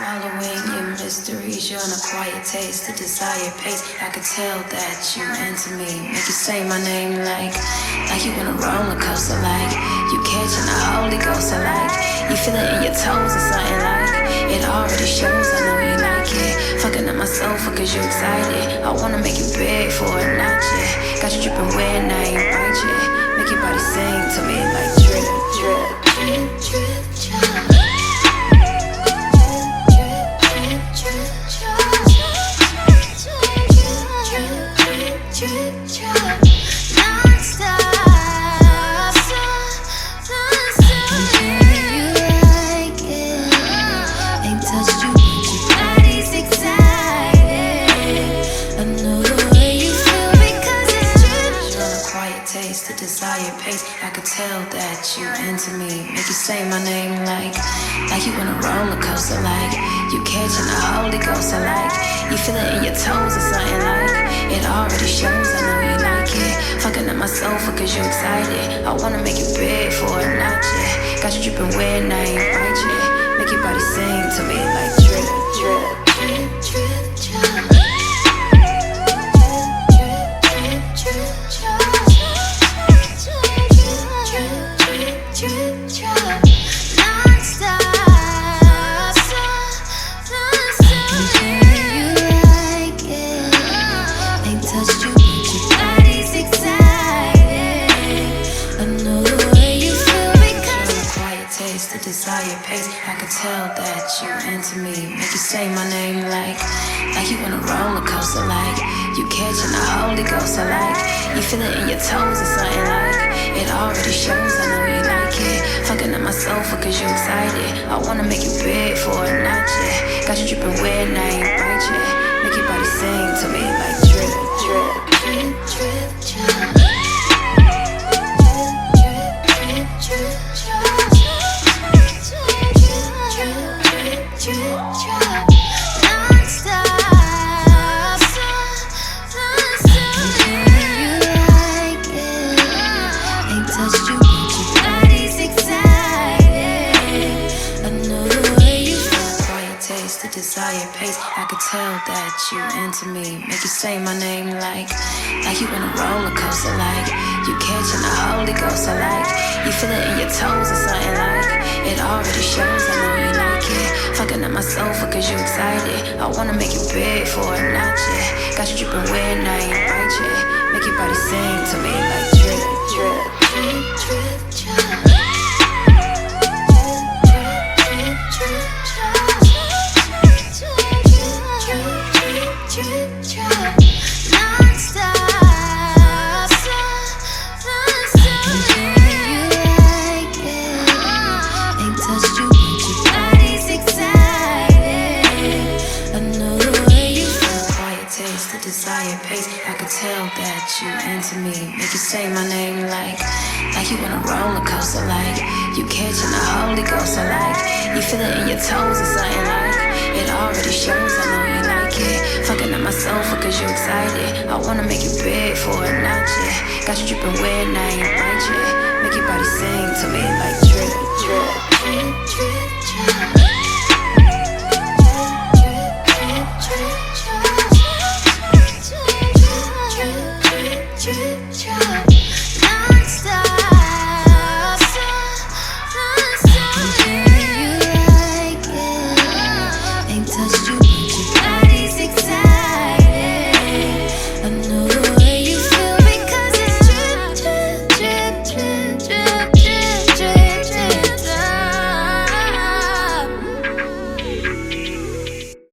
Swallowing your mysteries, you're on a quiet taste, the desired pace. I could tell that you into me. Make you say my name like you in a roller coaster, like you catching the Holy Ghost. I like you feel it in your toes or something, like it already shows. I know you like it. Fucking up my sofa cause you excited. I wanna make you beg for a night, yeah. Got you dripping wet, now ain't right, yeah. Make your body sing to me like drip, drip, drip, drip, drip. The desired pace, I could tell that you into me. Make you say my name like you in a roller coaster, like you catching the Holy Ghost. I like you feel it in your toes or something, like it already shows. I know you like it. Fucking up my sofa cause you excited. I wanna make you beg for a night, yeah. Got you dripping wet, now ain't right, yeah. Make your body sing to me like drip, drip, drip, drip, drip. The desired pace, I could tell that you into me. Make you say my name like you in a roller coaster, like you catching the Holy Ghost. I like you feel it in your toes or something, like it already shows. I know you like it. Fucking up my sofa cause you excited. I wanna make you beg for a night, yeah. Got you dripping wet, now ain't right, yeah. Make your body sing to me like drip, drip, drip, drip, drip. The desired pace, I could tell that you into me. Make you say my name like you in a roller coaster, like you catching the Holy Ghost. I like you feel it in your toes or something, like it already shows. I know you like it. Fucking up my sofa cause you excited. I wanna make you beg for a night, yeah. Got you dripping wet, now ain't right, yeah. Make your body sing to me like drip, drip, drip, drip, drip. The desired pace, I could tell that you into me. Make you say my name like you in a roller coaster, like you catching the Holy Ghost. I like you feel it in your toes or something, like it already shows. I know you like it. Fucking up my sofa cause you excited. I wanna make you beg for a night, yeah. Got you dripping wet, now ain't right, yeah. Make your body sing to me like drip, drip, drip, drip, drip.